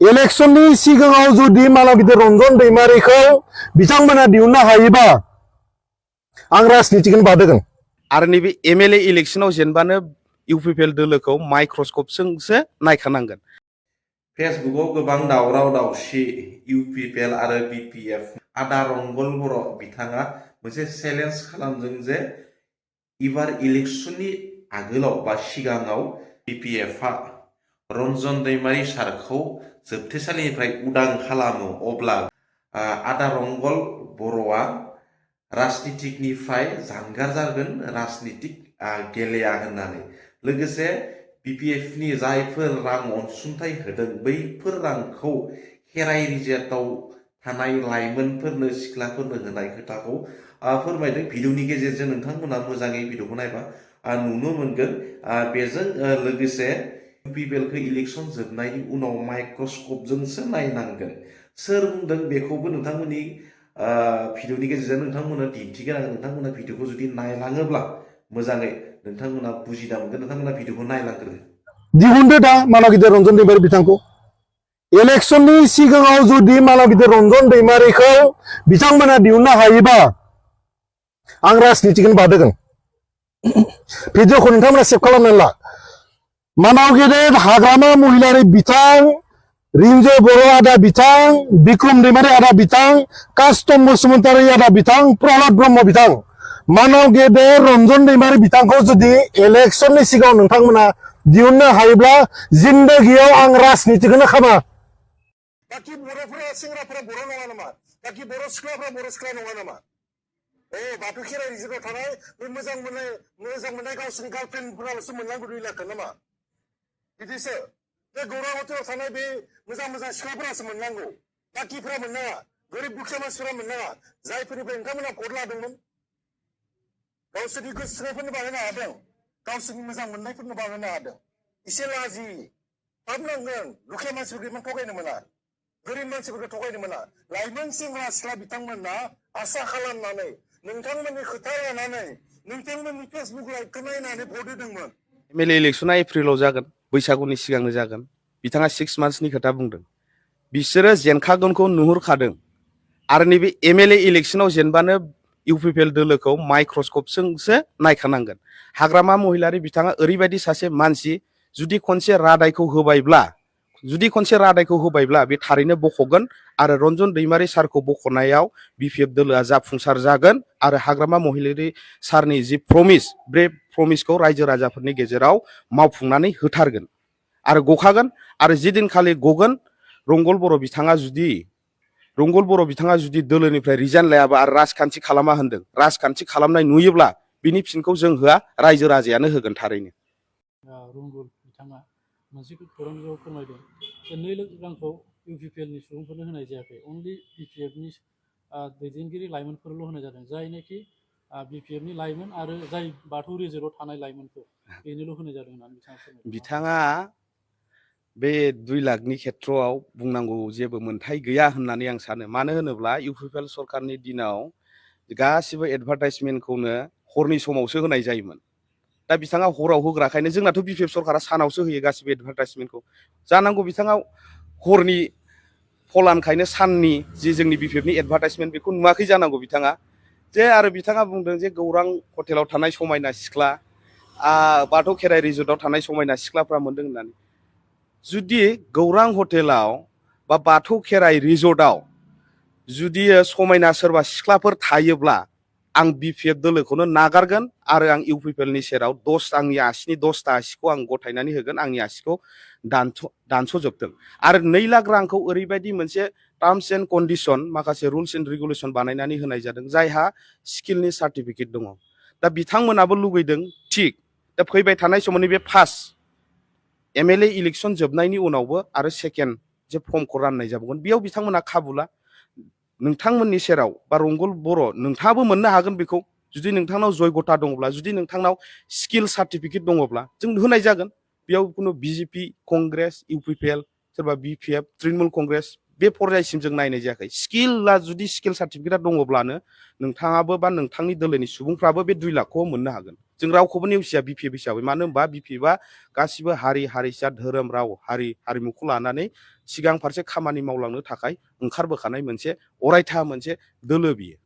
इलेक्शननि सिगाङाव जुदि मालाव गिदिर रन्जन दैमारिखौ बिथांमोना दिहुननो हायोबा आं राजनितिखौनो बादोगोन आरो नैबे एमएलए इलेक्शनाव जेनबानो इउपिपिएल दोलोखौ माइक्रस्कपजोंसो नायखानांगोन। फेसबुकाव गोबां दावराव दावसि इउपिपिएल आरो बिपिएफ आदा रंगल बर' बिथाङा मोनसे चेलेन्ज खालामदों जे इबार इलेक्शननि आगोलाव बा सिगाङाव बिपिएफआ रन्जन दैमारि सारखौ जोबथेसालिनिफ्राय उदां खालामो अब्ला आदा रंगल बर'आ राजनितिकनिफ्राय जानगार जागोन, राजनितिक गेलेया होननानै। लोगोसे बिपिएफनि जायफोर रां अनसुंथाइ होदों बैफोर रांखौ खेराइ रिजर्टआव थानाय लाइमोनफोरनो सिख्लाफोरनो होनाय खोथाखौ फोरमायदों। भिडिअनि गेजेरजों नोंथांमोना मोजाङै भिडिअखौ नायबा नुनो मोनगोन। बेजों लोगोसे इउपिपिएलखौ इलेक्शन जोबनायनि उनाव माइक्रस्कपजोंसो नायनांगोन। सोर बुंदों बेखौबो नोंथांमोननि भिडिअनि गेजेरजों नोंथांमोना दिन्थिगोन। नोंथांमोना भिडिअखौ जुदि नायलाङोब्ला मोजाङै नोंथांमोना बुजिना मोनगोन। नोंथांमोना भिडिअखौ नायलांग्रो। दिहुनदो दा मालाव गिदिर रन्जन दैमारि बिथांखौ इलेक्शननि सिगाङाव जुदि मालाव गिदिर रन्जन दैमारिखौ बिथांमोना दिहुननो हायोबा आं राजनितिखौनो बादोगोन। भिडिअखौ नोंथांमोना सेभ खालामनानै ला। मानाव गेदेर हाग्रामा महिलारि बिथां, रिन्जय बर' आदा बिथां, बिक्रम दैमारि आदा बिथां, कास्टम बसुमतारी आदा बिथां, प्रहलाद ब्रह्म बिथां, मानाव गेदेर रन्जन दैमारि बिथांखौ जुदि इलेक्शननि सिगाङाव नोंथांमोना दिहुननो हायोब्ला जिन्दगियाव आं राजनितिखौनो खामा। बाखि बर'फोरा सेंग्राफोरा बर' नङा नामा? बाखि बर' सिख्लाफोरा बर' सिख्ला नङा नामा? बाथौ खेराइ रिजर्टआव थानाय बे मोजां मोननाय गावसोरनि गार्लफ्रेन्डफोराल'सो मोननांगौ 2 लाखखौ नामा? बिदिसो बे गौरां हटेलाव थानाय बे मोजां सिख्लाफोरासो मोननांगौ, बाखिफोरा मोननाङा। गोरिब दुखिया मानसिफोरा मोननाङा। जायफोरनिफ्राय नोंथांमोना भट लादोंमोन गावसोरनि गोसोनायफोरनो बानायनो हादों, गावसोरनि मोजां मोननायफोरनो बानायनो हादों। एसे लाजि पाप नांगोन। दुखिया मानसिफोरखौ इमान थगायनो मोना, गोरिब मानसिफोरखौ थगायनो मोना। लाइमोन सेंग्रा सिख्ला बिथांमोना आसा खालामनानै नोंथांमोननि खोथा लानानै नोंथांमोननि फेसबुक लाइभखौ नायनानै भट होदोंमोन। एमएलए इलेक्शना एप्रिलाव जागोन, बैसागुनि सिगांनो जागोन। बिथाङा 6 मान्थ्सनि खोथा बुंदों। बिसोरो जेनखागोनखौ नुहुरखादों। आरो नैबे एमएलए इलेक्शनाव जेनबानो इउपिपिएल दोलोखौ माइक्रस्कपजोंसो नायखानांगोन। हाग्रामा महिलारि बिथाङा ओरैबायदि सासे मानसि, जुदि खनसे रादायखौ होबायब्ला बे थारैनो बख'गोन। आरो रन्जन दैमारि सारखौ बख'नायाव बिपिएफ दोलोआ जाफुंसार जागोन। आरो हाग्रामा महिलारि सारनि जि प्रमिस, बे प्रमिसखौ रायजो राजाफोरनि गेजेराव मावफुंनानै होथारगोन आरो गखागोन। आरो जिदिनखालि गगोन रंगल बर' बिथाङा जुदि दोलोनिफ्राय रिजाइन लायाबा आरो राजखान्थि खालामा होनदों, राजखान्थि खालामनाय नुयोब्ला बिनि फिनखौ जों होआ, रायजो राजायानो होगोन थारैनो। रंगल बिथाङा मोनसे खौरां बिलाइयाव फोरमायदों जे 2 लाख रांखौ इउपिपिएलनि सुबुंफोरनो होनाय जायाखै, अनलि बिपिएफनि दैदेनगिरि लाइमोनफोरल' होनाय जादों। जायनाखि बिपिएफनि लाइमोन आरो जाय बाथौ रिजर्टआव थानाय लाइमोनफोर बेनोल' होनाय जादों होननानै बिथाङा बे 2 लाखनि खेथ्रआव बुंनांगौ जेबो मोन्थाय गैया होननानै आं सानो। मानो होनोब्ला इउपिपिएल सरकारनि दिनाव गासिबो एडभार्टाइजमेन्टखौनो हरनि समावसो होनाय जायोमोन। दा बिथाङा हराव होग्राखायनो, जोंनाथ' बिपिएफ सरकारा सानावसो होयो गासिबो एडभार्टाइजमेन्टखौ। जानांगौ बिथाङा हरनि फलानखायनो साननि जि जोंनि बिपिएफनि एडभार्टाइजमेन्ट बेखौ नुवाखै जानांगौ बिथाङा। आरो बिथाङा बुंदों जे गौरां हटेलाव थानाय समायना सिख्ला, बाथौ खेराइ रिजर्टआव थानाय समायना सिख्लाफ्रा मोनदों होननानै। जुदि गौरां हटेलाव बा बाथौ खेराइ रिजर्टआव जुदि समायना सोरबा सिख्लाफोर थायोब्ला आं बिपिएफ दोलोखौनो नागारगोन। आरो आं इउपिपिएलनि सेराव आंनि आसिनि 10टा आसिखौ आं गथायनानै होगोन। आंनि आसिखौ दानस'जोबथों। आरो 2 लाख रांखौ ओरैबायदि मोनसे टार्म्स एन्ड कन्डिसन, माखासे रुल्स एन्ड रेगुलेसन बानायनानै होनाय जादों, जायहा स्किलनि सार्टिफिकेट दङ। दा बिथांमोनाबो लुगैदों, थिग दा फैबाय थानाय समाव नैबे फार्स्ट एमएलए इलेक्शन जोबनायनि उनावबो आरो सेकेन्ड जे फर्मखौ राननाय जाबावगोन, बेयाव बिथांमोना खाबुला। नोंथांमोननि सेराव बा रंगल बर' नोंथाङाबो मोननो हागोन बेखौ, जुदि नोंथांनाव जयगथा दङब्ला, जुदि नोंथांनाव स्किल सार्टिफिकेट दङब्ला जों होनाय जागोन। बेयाव खुनु बिजेपि, कंग्रेस, इउपिपिएल, सोरबा बिपिएफ, तृणमूल कंग्रेस बे पर्यायसिम जों नायनाय जायाखै। स्किलआ जुदि स्किल सार्टिफिकेटआ दङब्लानो नोंथाङाबो बा नोंथांनि दोलोनि सुबुंफ्राबो बे 2 लाखखौ मोननो हागोन। जों रावखौबो नेवसिया बिपिएफ हिसाबै, मानो होनबा बिपिएफआ गासिबो हारि हारिसा धोरोम राव हारि हारिमुखौ लानानै सिगां फारसे खामानि मावलांनो थाखाय ओंखारबोखानाय मोनसे अरायथा मोनसे दोलो बियो।